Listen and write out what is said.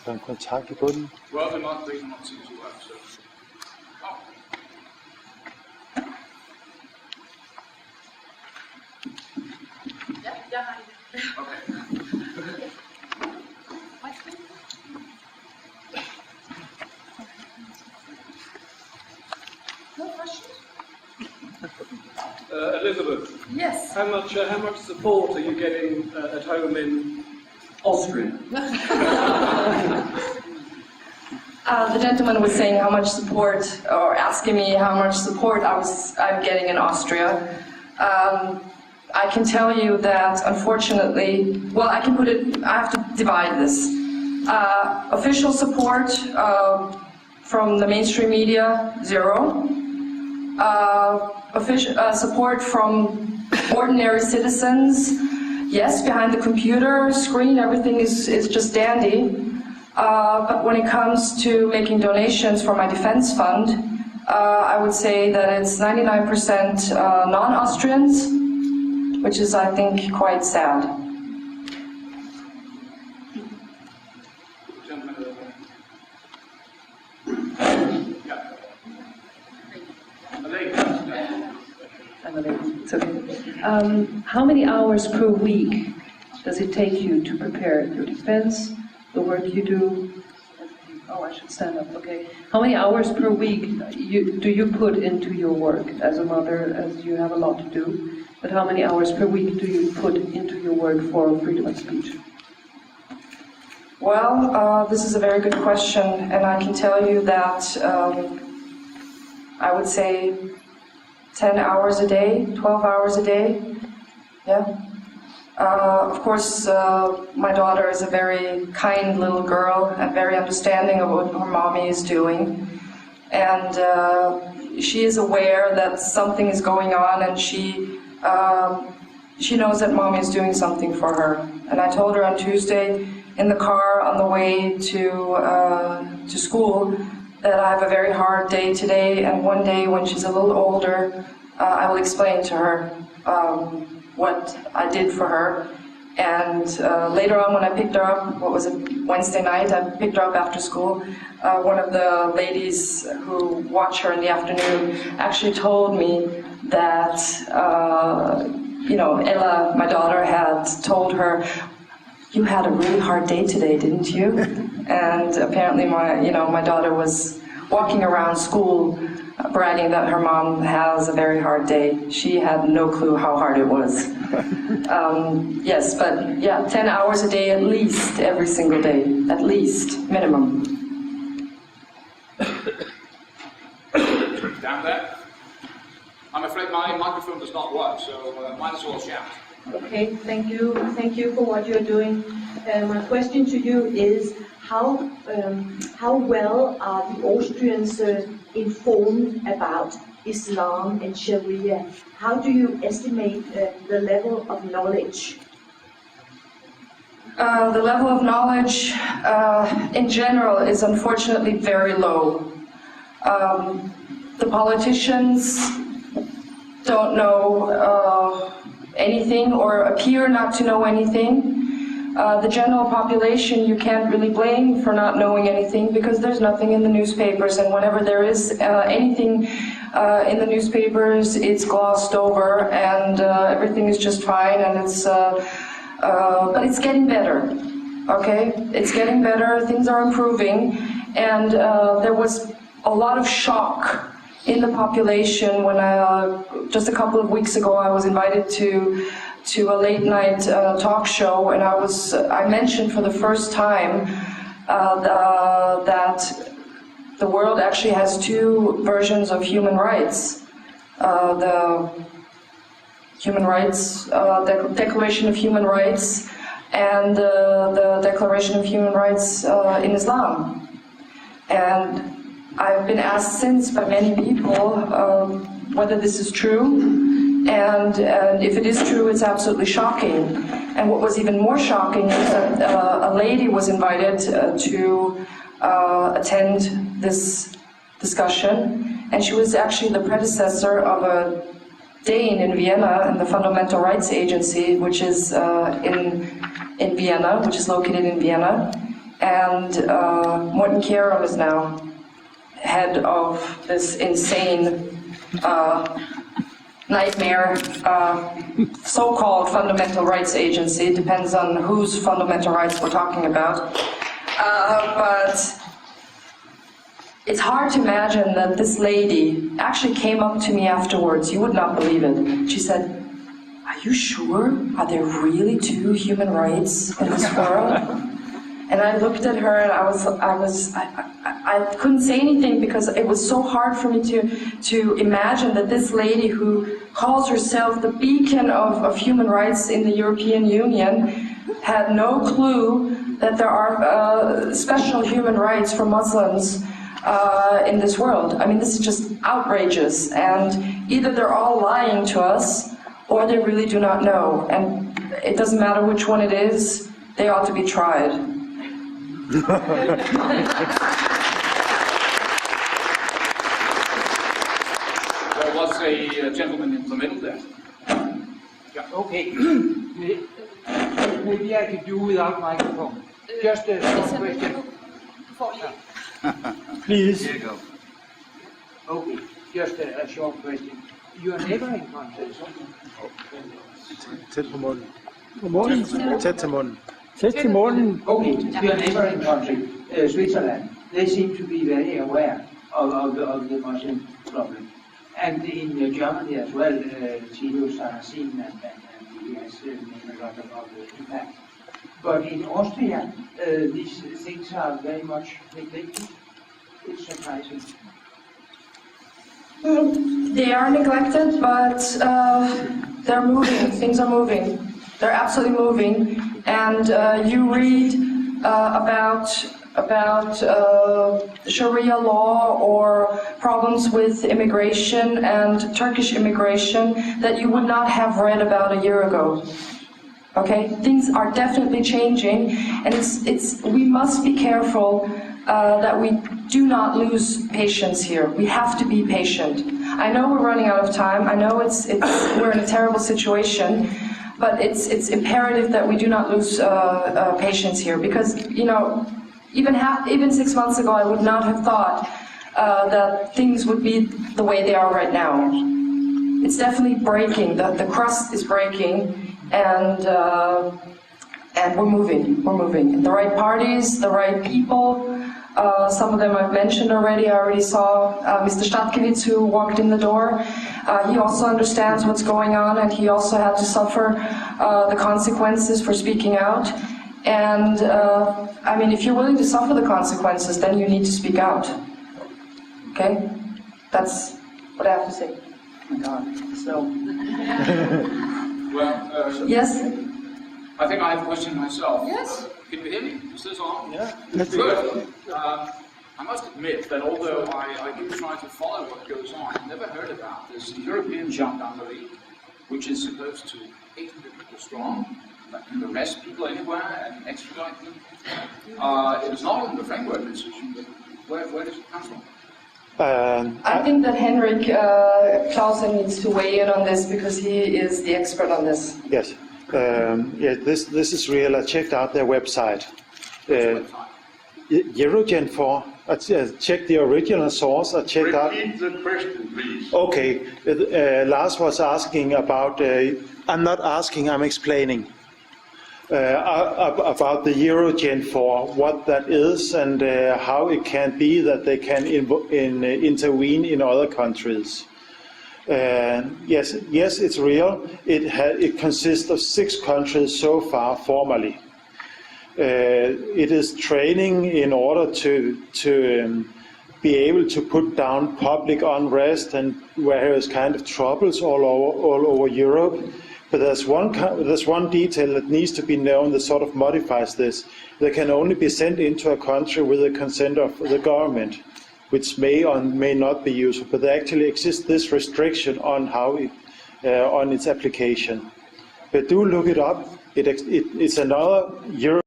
Der er en kontakt i bunden. Well, the not seem to work, so. Oh. Okay. No questions? Elisabeth, Yes. how much support are you getting at home in Austria? The gentleman was saying how much support, or asking me how much support I'm getting in Austria. I can tell you that, unfortunately, well, I have to divide this. Official support from the mainstream media, 0. Support from ordinary citizens, yes, behind the computer screen, everything is just dandy. But when it comes to making donations for my defense fund, I would say that it's 99% non-Austrians, which is, I think, quite sad. It's okay. How many hours per week does it take you to prepare your defense, the work you do? Oh, I should stand up, okay. How many hours per week do you put into your work as a mother, as you have a lot to do? But how many hours per week do you put into your work for freedom of speech? Well, this is a very good question, and I can tell you that I would say 10 hours a day, 12 hours a day, yeah. Of course, my daughter is a very kind little girl and very understanding of what her mommy is doing. And she is aware that something is going on, and she knows that mommy is doing something for her. And I told her on Tuesday in the car on the way to school that I have a very hard day today, and one day when she's a little older, I will explain to her what I did for her. And later on when I picked her up, what was it, Wednesday night, I picked her up after school, one of the ladies who watch her in the afternoon actually told me that, Ella, my daughter, had told her, "You had a really hard day today, didn't you?" And apparently my daughter was walking around school bragging that her mom has a very hard day. She had no clue how hard it was. Yes, but yeah, 10 hours a day at least, every single day, at least, minimum. Down there. I'm afraid my microphone does not work, so might as well shout. Okay, thank you. Thank you for what you're doing. My question to you is, how well are the Austrians informed about Islam and Sharia? How do you estimate the level of knowledge? The level of knowledge in general is unfortunately very low. The politicians don't know anything or appear not to know anything. The general population you can't really blame for not knowing anything because there's nothing in the newspapers, and whenever there is anything in the newspapers, it's glossed over, and everything is just fine, and but it's getting better, okay? It's getting better, things are improving, and there was a lot of shock in the population when just a couple of weeks ago I was invited to a late night talk show, and I mentioned for the first time that the world actually has two versions of human rights. The human rights, the Declaration of Human Rights, and the Declaration of Human Rights in Islam. And I've been asked since by many people whether this is true. And if it is true, it's absolutely shocking. And what was even more shocking is that a lady was invited to attend this discussion, and she was actually the predecessor of a Dane in Vienna, in the Fundamental Rights Agency, which is in Vienna, which is located in Vienna. and Morten Kjærum is now head of this insane nightmare so-called fundamental rights agency. It depends on whose fundamental rights we're talking about. But it's hard to imagine that this lady actually came up to me afterwards. You would not believe it. She said, "Are you sure? Are there really 2 human rights in this world?" And I looked at her and I couldn't say anything because it was so hard for me to imagine that this lady who calls herself the beacon of human rights in the European Union had no clue that there are special human rights for Muslims in this world. I mean, this is just outrageous, and either they're all lying to us or they really do not know, and it doesn't matter which one it is, they ought to be tried. There was a gentleman in the middle there. Yeah. Okay. Maybe I could do without microphone. Just a short question. Please. Here you go. Okay. Just a short question. Your neighboring countries. Tæt på munden. Tæt til munden. Tæt til munden. Okay. Your neighboring country, Switzerland, they seem to be very aware of the Muslim problem. And in Germany as well, Theo Sarrazin and he has made a lot of impact. But in Austria, these things are very much neglected. It's surprising. They are neglected, but they're moving. Things are moving. They're absolutely moving. And you read about Sharia law or problems with immigration and Turkish immigration that you would not have read about a year ago. Okay, things are definitely changing, and we must be careful that we do not lose patience here. We have to be patient. I know we're running out of time. I know we're in a terrible situation, but it's imperative that we do not lose patience here, because even 6 months ago I would not have thought that things would be the way they are right now. It's definitely breaking. The crust is breaking. And we're moving. We're moving. The right parties, the right people. Some of them I've mentioned already. I already saw Mr. Stadtkewitz, who walked in the door. He also understands what's going on, and he also had to suffer the consequences for speaking out. And I mean, if you're willing to suffer the consequences, then you need to speak out. Okay? That's what I have to say. Oh my God. So. Well, Yes? I think I have a question myself. Yes. Can you hear me? Is this on? Yeah. Good. I must admit that although I do try to follow what goes on, I've never heard about this European gendarmerie, which is supposed to 800 people strong, that can arrest people anywhere and extradite them. It is not in the framework decision, but where does it come from? I think that Henrik Clausen needs to weigh in on this because he is the expert on this. Yes. This is real. I checked out their website. Eurogen 4. I checked the original source. I checked out. Repeat the question, please. Okay. Lars was asking about. I'm not asking. I'm explaining. About the Eurogen 4, what that is, and how it can be that they can intervene in other countries. Yes, it's real. It consists of 6 countries so far formally. It is training in order to be able to put down public unrest and where there's kind of troubles all over Europe. But there's one detail that needs to be known that sort of modifies this. They can only be sent into a country with the consent of the government, which may or may not be useful. But there actually exists this restriction on how on its application. But do look it up. It's another Euro